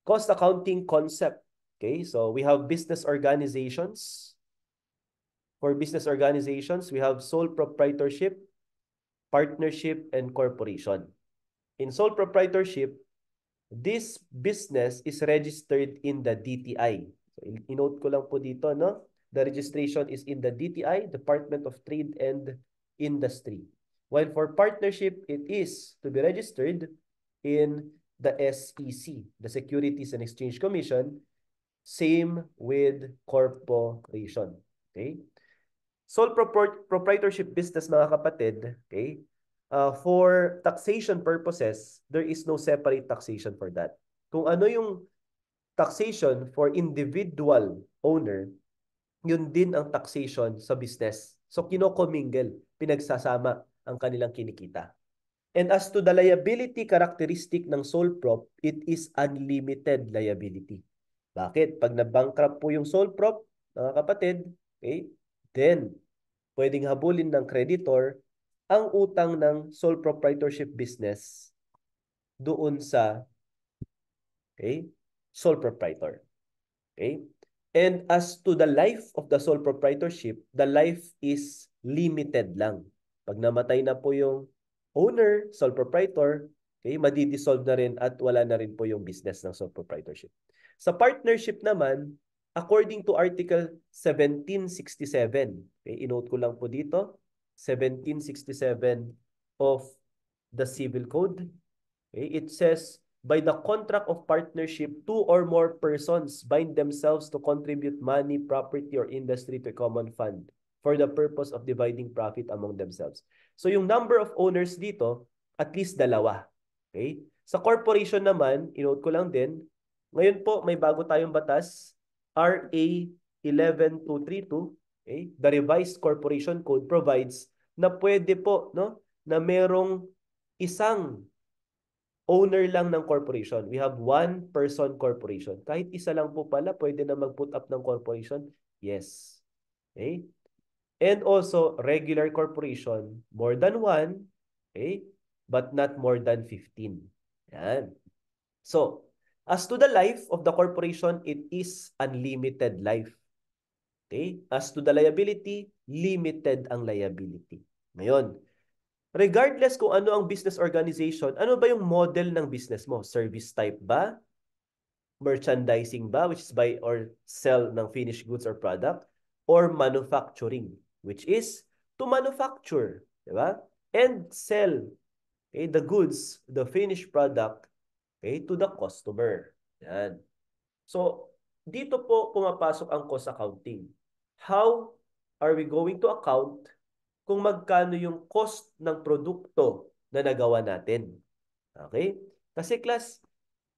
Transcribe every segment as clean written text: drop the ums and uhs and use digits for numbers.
cost accounting concept. Okay, so we have business organizations. For business organizations, we have sole proprietorship, partnership, and corporation. In sole proprietorship, this business is registered in the DTI. So, inote ko lang po dito, no? The registration is in the DTI, Department of Trade and Industry. While for partnership, it is to be registered in the SEC, the Securities and Exchange Commission. Same with corporation. Okay? Sole proprietorship business, mga kapatid, okay? For taxation purposes, there is no separate taxation for that. Kung ano yung taxation for individual owner, yun din ang taxation sa business. So, kinokommingle, pinagsasama ang kanilang kinikita. And as to the liability characteristic ng sole prop, it is unlimited liability. Bakit? Pag na-bankrupt po yung sole prop, mga kapatid, okay, then pwedeng habulin ng creditor ang utang ng sole proprietorship business doon sa sole proprietor. Okay? And as to the life of the sole proprietorship, the life is limited lang. Pag namatay na po yung owner, sole proprietor, okay, madidissolve na rin at wala na rin po yung business ng sole proprietorship. Sa partnership naman, according to Article 1767, okay, inote ko lang po dito, 1767 of the Civil Code, okay, it says, by the contract of partnership, two or more persons bind themselves to contribute money, property, or industry to a common fund for the purpose of dividing profit among themselves. So yung number of owners dito, at least dalawa. Okay? Sa corporation naman, inote ko lang din, ngayon po may bago tayong batas, RA 11232, okay? The Revised Corporation Code provides na pwede po, no, na merong isang owner lang ng corporation. We have one person corporation. Kahit isa lang po pala, pwede na mag-put up ng corporation? Yes. Okay? And also, regular corporation, more than one, okay? But not more than 15. Yan. So, as to the life of the corporation, it is unlimited life. Okay? As to the liability, limited ang liability. Ngayon, regardless kung ano ang business organization, ano ba yung model ng business mo? Service type ba? Merchandising ba, which is buy or sell ng finished goods or product? Or manufacturing, which is to manufacture, di ba? And sell, okay, the goods, the finished product, okay, to the customer. Yan. So, dito po pumapasok ang cost accounting. How are we going to account kung magkano yung cost ng produkto na nagawa natin? Okay? Kasi class,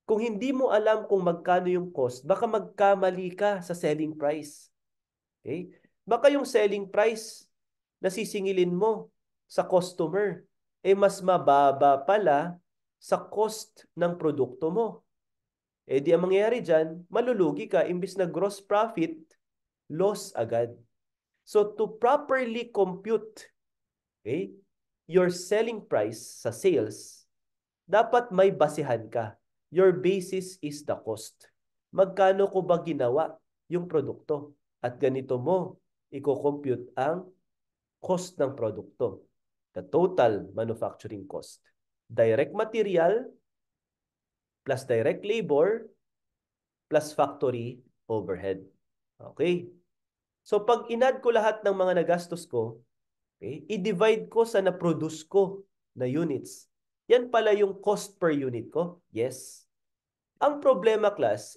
kung hindi mo alam kung magkano yung cost, baka magkamali ka sa selling price. Okay? Baka yung selling price na sisingilin mo sa customer, mas mababa pala sa cost ng produkto mo. Di ang mangyayari dyan, malulugi ka, imbis na gross profit, loss agad. So to properly compute, okay, your selling price sa sales, dapat may basihan ka. Your basis is the cost. Magkano ko ba ginawa yung produkto? At ganito mo i-compute ang cost ng produkto. The total manufacturing cost. Direct material plus direct labor plus factory overhead. Okay? So pag inad ko lahat ng mga nagastos ko, okay, i-divide ko sa na-produce ko na units. Yan pala yung cost per unit ko? Yes. Ang problema, class,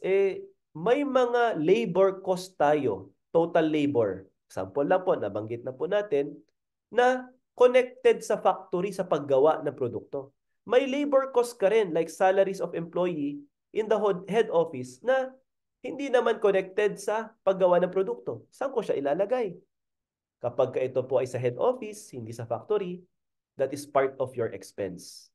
may mga labor cost tayo, total labor. Example lang po, nabanggit na po natin, na connected sa factory sa paggawa ng produkto. May labor cost ka rin, like salaries of employee in the head office na hindi naman connected sa paggawa ng produkto. Saan ko siya ilalagay? Kapag ito po ay sa head office, hindi sa factory, that is part of your expense.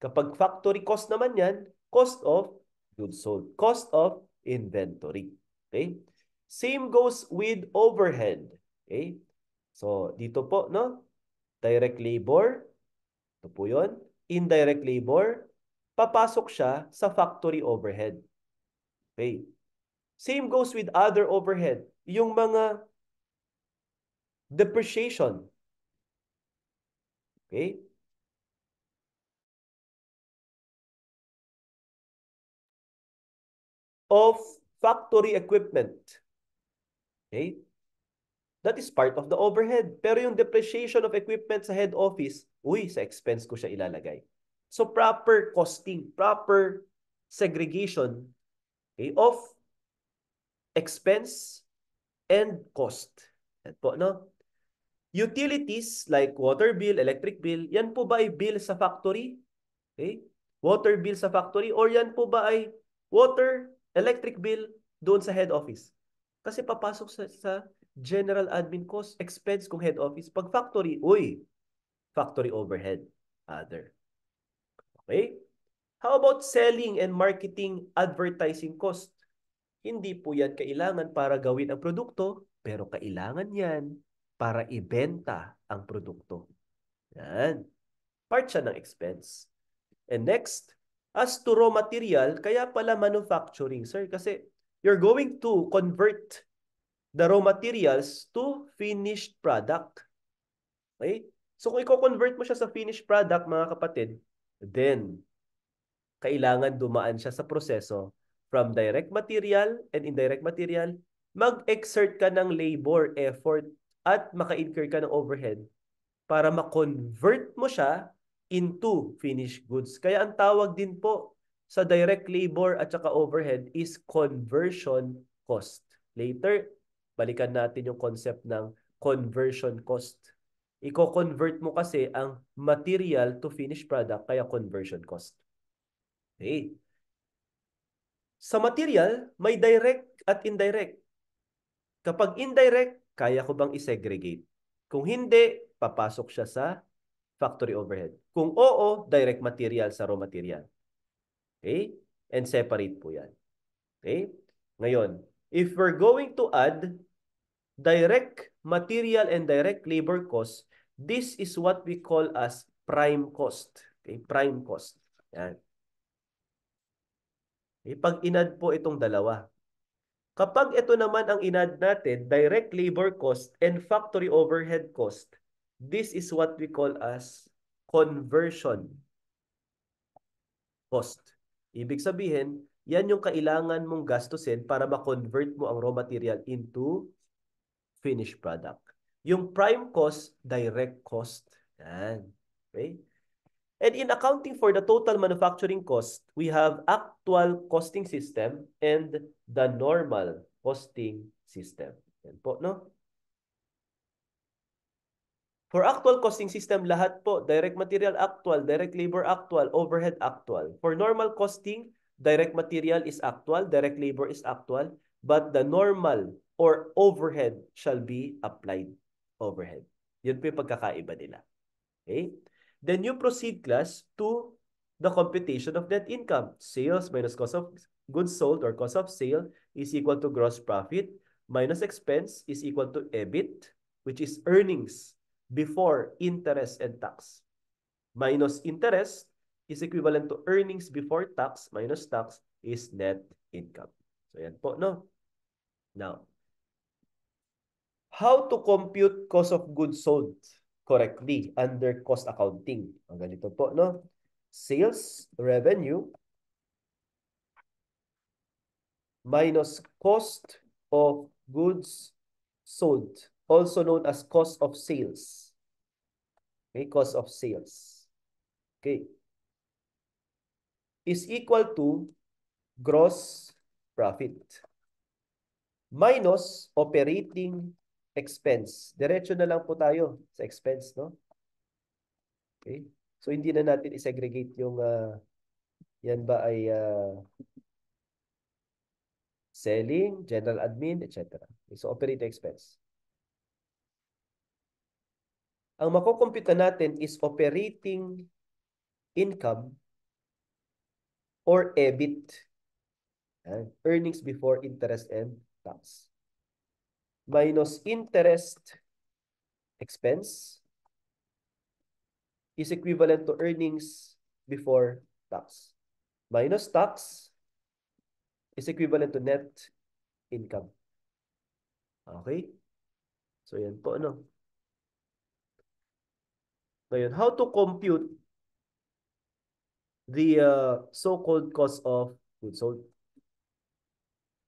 Kapag factory cost naman yan, cost of goods sold, cost of inventory. Okay? Same goes with overhead. Okay? So, dito po, no? Direct labor, ito po yun. Indirect labor, papasok siya sa factory overhead. Okay. Same goes with other overhead. Yung mga depreciation. Okay? Of factory equipment. Okay? That is part of the overhead. Pero yung depreciation of equipment sa head office, sa expense ko siya ilalagay. So proper costing, proper segregation, okay, of expense and cost. Yan po, no? Utilities like water bill, electric bill, yan po ba ay bill sa factory? Okay? Water bill sa factory or yan po ba ay water, electric bill doon sa head office? Kasi papasok sa general admin cost, expense kung head office. Pag factory, factory overhead. Other. Okay? How about selling and marketing advertising cost? Hindi po yan kailangan para gawin ang produkto, pero kailangan yan para ibenta ang produkto. Yan. Part siya ng expense. And next, as to raw material, kaya pala manufacturing, sir, kasi you're going to convert the raw materials to finished product. Okay? So kung i-convert mo siya sa finished product, mga kapatid, then kailangan dumaan siya sa proseso from direct material and indirect material, mag-exert ka ng labor, effort, at maka-incur ka ng overhead para ma-convert mo siya into finished goods. Kaya ang tawag din po sa direct labor at saka overhead is conversion cost. Later, balikan natin yung concept ng conversion cost. Iko-convert mo kasi ang material to finished product, kaya conversion cost. Okay. Sa material, may direct at indirect. Kapag indirect, kaya ko bang isegregate? Kung hindi, papasok siya sa factory overhead. Kung oo, direct material sa raw material. Okay? And separate po yan. Okay? Ngayon, if we're going to add direct material and direct labor cost, this is what we call as prime cost. Okay? Prime cost. Yan. Okay? Pag inad po itong dalawa. Kapag ito naman ang inad natin, direct labor cost and factory overhead cost, this is what we call as conversion cost. Ibig sabihin, yan yung kailangan mong gastusin para ma-convert mo ang raw material into finished product. Yung prime cost, direct cost. Yan. Okay? And in accounting for the total manufacturing cost, we have actual costing system and the normal costing system. Yan po, no? For actual costing system, lahat po, direct material actual, direct labor actual, overhead actual. For normal costing, direct material is actual, direct labor is actual, but the normal or overhead shall be applied overhead. Yun po yung pagkakaiba nila. Okay? Then you proceed, class, to the computation of net income. Sales minus cost of goods sold or cost of sale is equal to gross profit minus expense is equal to EBIT, which is earnings before interest and tax. Minus interest is equivalent to earnings before tax minus tax is net income. So yan po, no? Now, how to compute cost of goods sold correctly under cost accounting? Ang ganito po, no? Sales revenue minus cost of goods sold, also known as cost of sales. Okay, cost of sales. Okay. Is equal to gross profit minus operating expense. Diretso na lang po tayo sa expense, no? Okay. So hindi na natin i-segregate yung yan ba ay selling, general admin, etc. Okay, so operating expense. Ang makukumpita natin is operating income or EBIT. Earnings before interest and tax. Minus interest expense is equivalent to earnings before tax. Minus tax is equivalent to net income. Okay? So, yan po, ano. Ngayon, how to compute the so-called cost of goods sold?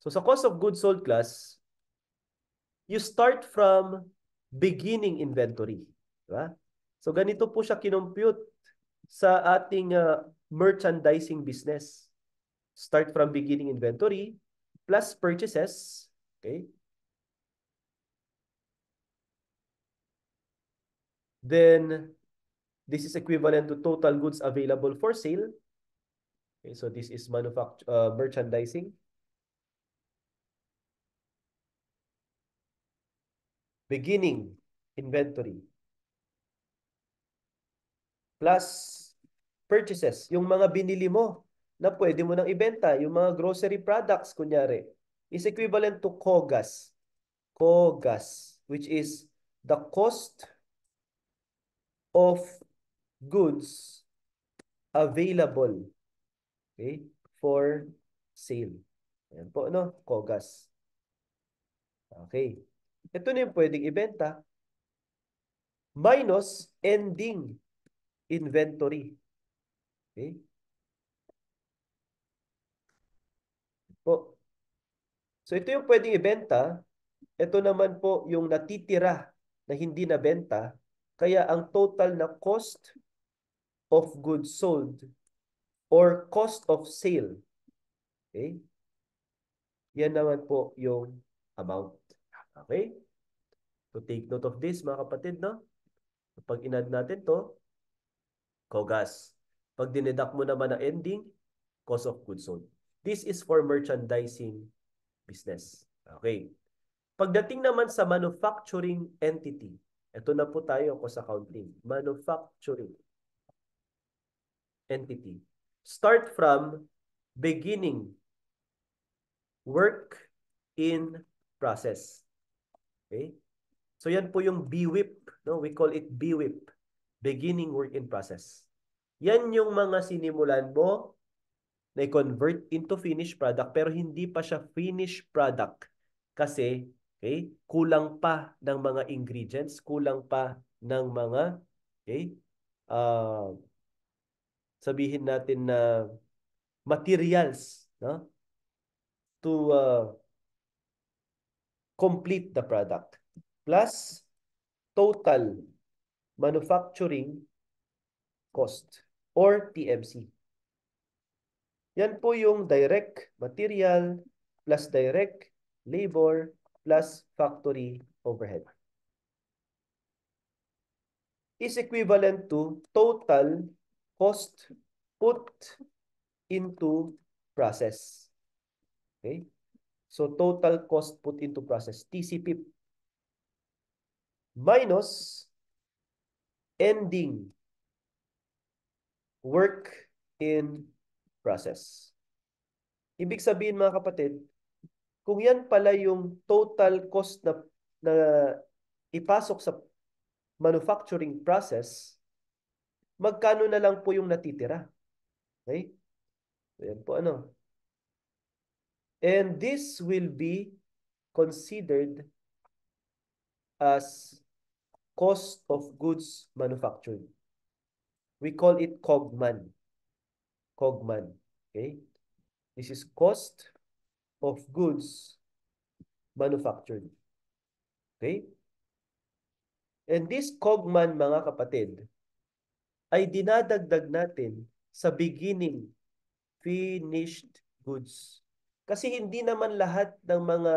So, sa cost of goods sold class, you start from beginning inventory. Diba? So, ganito po siya kinompute sa ating merchandising business. Start from beginning inventory plus purchases. Okay? Then, this is equivalent to total goods available for sale. Okay, so this is merchandising. Beginning inventory plus purchases. Yung mga binili mo na pwede mo nang ibenta, yung mga grocery products, kunyari, is equivalent to COGAS. COGAS, which is the cost of goods available, okay, for sale. Ayan po, no? COGAS. Okay. Ito na yung pwedeng ibenta minus ending inventory. Okay? Po. So ito yung pwedeng ibenta. Ito naman po yung natitira na hindi nabenta. Kaya ang total na cost of goods sold or cost of sale, okay? Yan naman po yung amount. Okay? So take note of this, mga kapatid, no? Pag inad natin to, COGAS. Pag dineduct mo naman ang ending, cost of goods sold. This is for merchandising business. Okay. Pagdating naman sa manufacturing entity, ito na po tayo cost accounting. Manufacturing entity. Start from beginning work in process. Okay? So yan po yung BWIP, no? We call it BWIP, beginning work in process. Yan yung mga sinimulan mo na i-convert into finished product pero hindi pa siya finished product kasi okay, kulang pa ng mga ingredients, kulang pa ng mga okay, uh, sabihin natin na materials, no, to complete the product. Plus total manufacturing cost or TMC. Yan po yung direct material plus direct labor plus factory overhead is equivalent to total cost put into process. Okay? So total cost put into process, TCP, minus ending work in process. Ibig sabihin, mga kapatid, kung yan pala yung total cost na ipasok sa manufacturing process, magkano na lang po yung natitira? Okay? So, yan po ano. And this will be considered as cost of goods manufactured. We call it COGMAN. COGMAN. Okay? This is cost of goods manufactured. Okay? And this COGMAN, mga kapatid, ay dinadagdag natin sa beginning finished goods. Kasi hindi naman lahat ng mga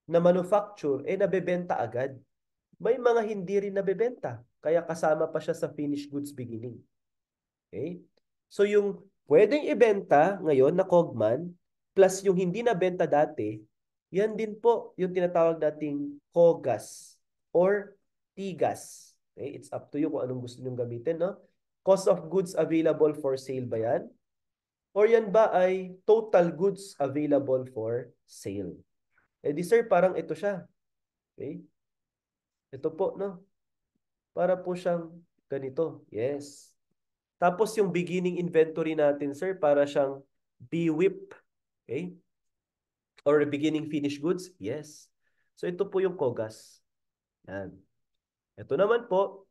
na manufacture nabebenta agad. May mga hindi rin nabebenta. Kaya kasama pa siya sa finished goods beginning. Okay? So yung pwedeng ibenta ngayon na COGMAN plus yung hindi nabenta dati, yan din po yung tinatawag nating COGAS or TIGAS. Okay? It's up to you kung anong gusto nyong gamitin. No? Cost of goods available for sale ba yan? Or yan ba ay total goods available for sale? Eh di sir, parang ito siya. Okay? Ito po, no? Para po siyang ganito. Yes. Tapos yung beginning inventory natin, sir, para siyang BWIP. Okay? Or beginning finished goods? Yes. So ito po yung COGAS. Yan. Ito naman po,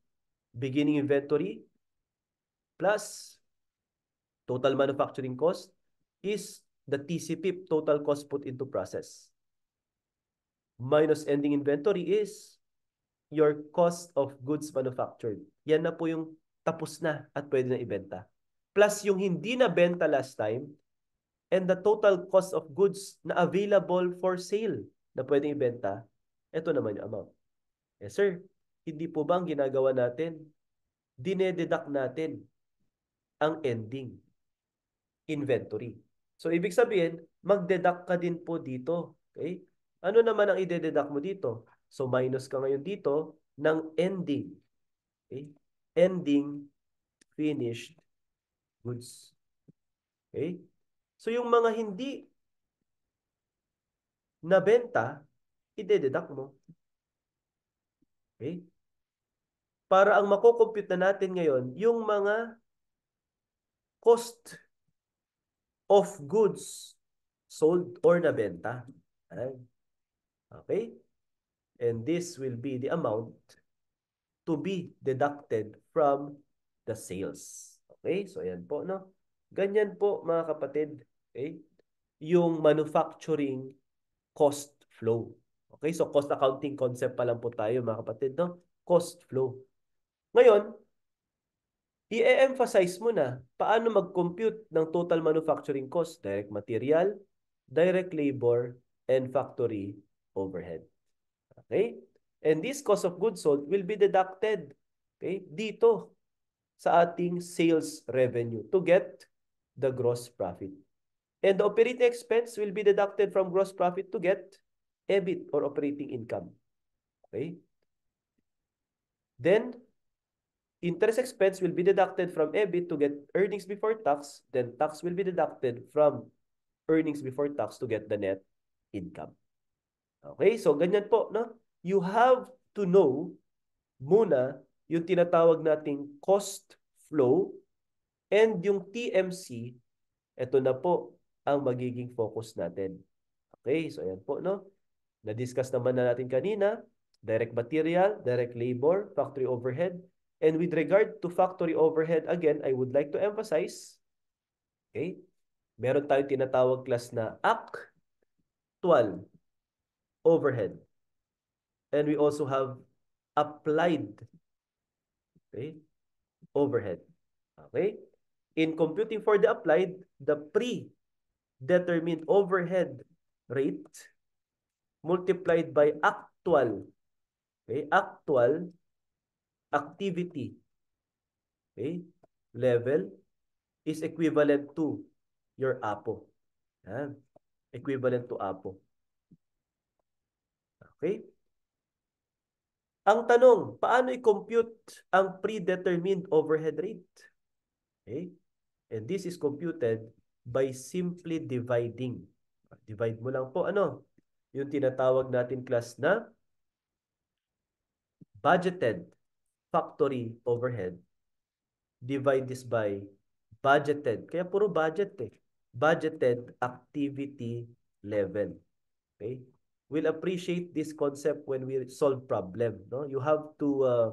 beginning inventory plus total manufacturing cost is the TCP, total cost put into process. Minus ending inventory is your cost of goods manufactured. Yan na po yung tapos na at pwede na ibenta. Plus yung hindi na benta last time and the total cost of goods na available for sale na pwede ibenta, ito naman yung amount. Yes sir, hindi po ba ang ginagawa natin? Dinededuct natin ang ending inventory. So, ibig sabihin, mag-deduct ka din po dito. Okay? Ano naman ang i-deduct mo dito? So, minus ka ngayon dito ng ending. Okay? Ending finished goods. Okay? So, yung mga hindi nabenta, i-deduct mo. Okay? Para ang makukompute na natin ngayon, yung mga cost of goods sold or nabenta. Okay? And this will be the amount to be deducted from the sales. Okay? So, ayan po, no? Ganyan po, mga kapatid. Okay? Yung manufacturing cost flow. Okay? So, cost accounting concept pa lang po tayo, mga kapatid, no? Cost flow. Ngayon, i-emphasize mo na paano mag-compute ng total manufacturing cost, direct material, direct labor, and factory overhead. Okay? And this cost of goods sold will be deducted, okay, dito sa ating sales revenue to get the gross profit. And the operating expense will be deducted from gross profit to get EBIT or operating income. Okay? Then, interest expense will be deducted from EBIT to get earnings before tax. Then, tax will be deducted from earnings before tax to get the net income. Okay? So, ganyan po, no? You have to know muna yung tinatawag nating cost flow and yung TMC, ito na po ang magiging focus natin. Okay, so ayan po, no? Na-discuss naman na natin kanina, direct material, direct labor, factory overhead. And with regard to factory overhead, again, I would like to emphasize, okay, meron tayong tinatawag class na actual overhead. And we also have applied, okay, overhead. Okay? In computing for the applied, the predetermined overhead rate multiplied by actual, okay, actual activity, okay, level is equivalent to your APO. Yan. Equivalent to APO. Okay? Ang tanong, paano i-compute ang predetermined overhead rate? Okay? And this is computed by simply dividing. Divide mo lang po ano? Yung tinatawag natin class na budgeted factory overhead. Divide this by budgeted. Kaya puro budget eh. Budgeted activity level. Okay? We'll appreciate this concept when we solve problem. No? You have to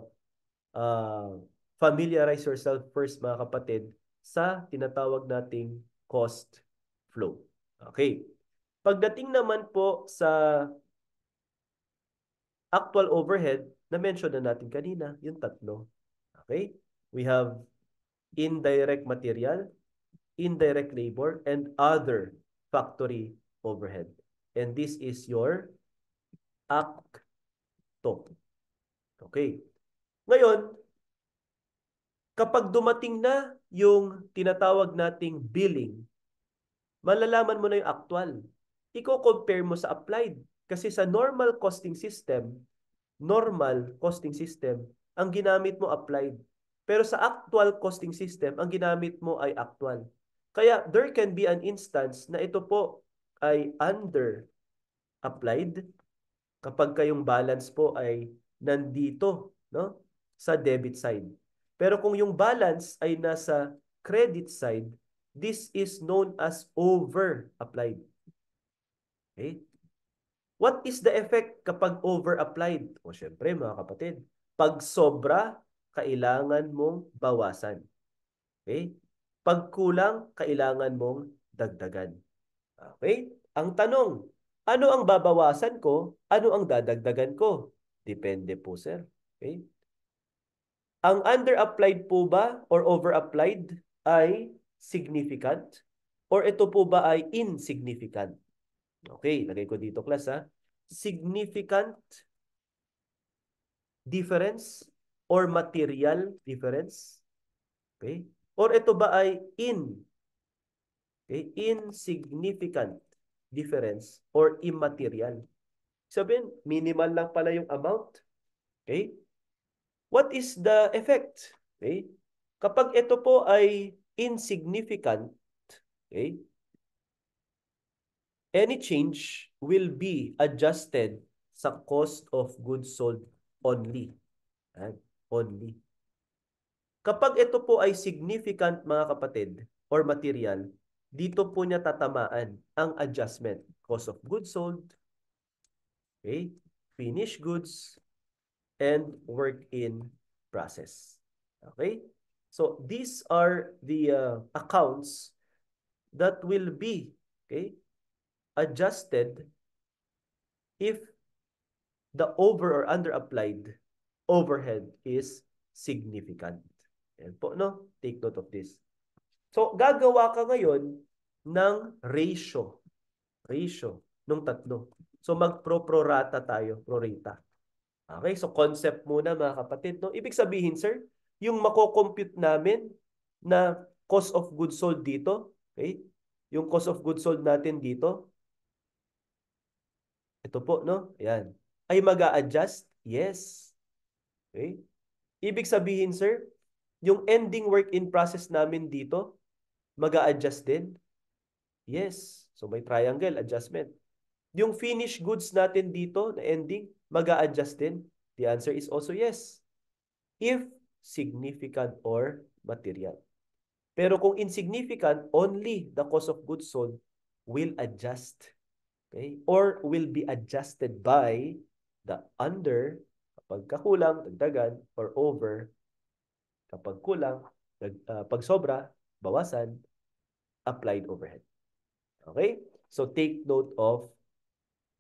familiarize yourself first, mga kapatid, sa tinatawag nating cost flow. Okay. Pagdating naman po sa actual overhead, na-mention na natin kanina, yung tatlo. Okay? We have indirect material, indirect labor, and other factory overhead. And this is your ACTO. Okay. Ngayon, kapag dumating na yung tinatawag nating billing, malalaman mo na yung actual. Iko-compare mo sa applied. Kasi sa normal costing system, ang ginamit mo applied. Pero sa actual costing system, ang ginamit mo ay actual. Kaya there can be an instance na ito po ay under applied kapag kayong balance po ay nandito, no, sa debit side. Pero kung yung balance ay nasa credit side, This is known as over-applied. Okay? What is the effect kapag over-applied? O syempre mga kapatid, pag sobra, kailangan mong bawasan. Okay? Pag kulang, kailangan mong dagdagan. Okay? Ang tanong, ano ang babawasan ko? Ano ang dadagdagan ko? Depende po, sir. Okay? Ang under-applied po ba or over-applied ay significant? Or ito po ba ay insignificant? Okay, lagay ko dito class ha. Significant difference or material difference? Okay? Or ito ba ay insignificant difference or immaterial? Sabihin, minimal lang pala yung amount. Okay? What is the effect? Okay? Kapag ito po ay insignificant, okay, any change will be adjusted sa cost of goods sold only. Only. Kapag ito po ay significant, mga kapatid, or material, dito po niya tatamaan ang adjustment. Cost of goods sold, okay, finished goods, and work in process. Okay? So these are the accounts that will be, okay, adjusted if the over or under applied overhead is significant. Yan po, no? Take note of this. So, gagawa ka ngayon ng ratio. Ratio nung tatlo. So, mag-pro-prorata tayo. Prorata. Okay? So, concept muna mga kapatid. No? Ibig sabihin, sir, yung mako-compute namin na cost of goods sold dito, okay? Yung cost of goods sold natin dito, ito po, no? Ayan. Ay mag-a-adjust? Yes. Okay? Ibig sabihin, sir, yung ending work in process namin dito, mag-a-adjust din? Yes. So may triangle adjustment. Yung finished goods natin dito na ending, mag-a-adjust din? The answer is also yes. If significant or material. Pero kung insignificant, only the cost of goods sold will adjust. Okay? Or will be adjusted by the under, kapag kakulang, dagdagan, or over, kapag kulang, pag sobra, bawasan, applied overhead. Okay? So take note of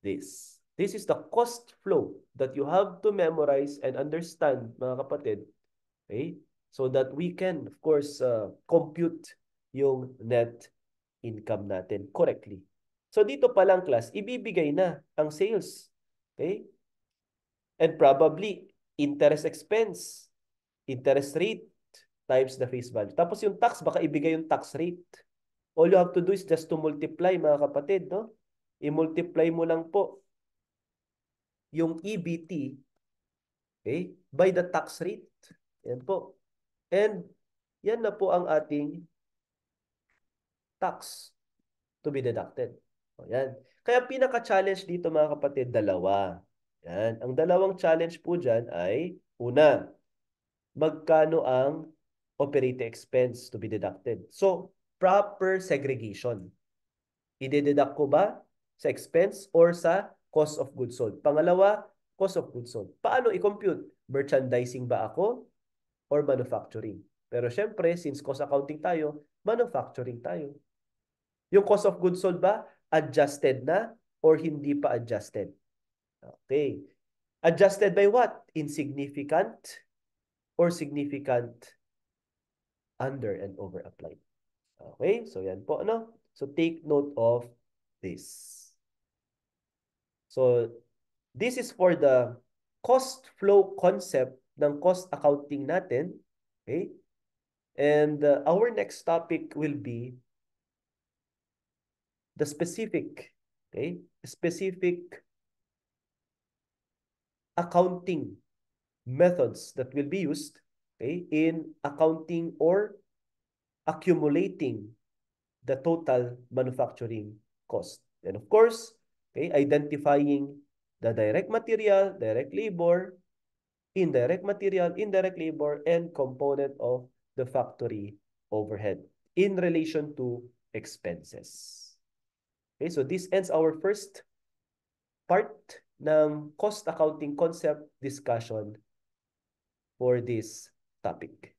this. This is the cost flow that you have to memorize and understand, mga kapatid. Okay? So that we can, of course, compute yung net income natin correctly. So dito pa lang, class, ibibigay na ang sales. Okay? And probably, interest expense, interest rate, times the face value. Tapos yung tax, baka ibigay yung tax rate. All you have to do is just to multiply, mga kapatid, no? I-multiply mo lang po yung EBT, okay, by the tax rate. Yan po. And yan na po ang ating tax to be deducted. O, yan. Kaya pinaka-challenge dito, mga kapatid, dalawa. Yan. Ang dalawang challenge po dyan ay, una, magkano ang operating expense to be deducted? So, proper segregation. I-deduct ko ba sa expense or sa cost of goods sold? Pangalawa, cost of goods sold. Paano i-compute? Merchandising ba ako or manufacturing? Pero syempre, since cost accounting tayo, manufacturing tayo. Yung cost of goods sold ba, adjusted na or hindi pa adjusted? Okay. Adjusted by what? Insignificant or significant under and over applied. Okay, so yan po, no? So take note of this. So this is for the cost flow concept ng cost accounting natin. Okay? And our next topic will be the specific, okay? Specific accounting methods that will be used, okay, in accounting or accumulating the total manufacturing cost. And of course, okay, identifying the direct material, direct labor, indirect material, indirect labor, and component of the factory overhead. in relation to expenses. Okay, so this ends our first part ng cost accounting concept discussion for this topic.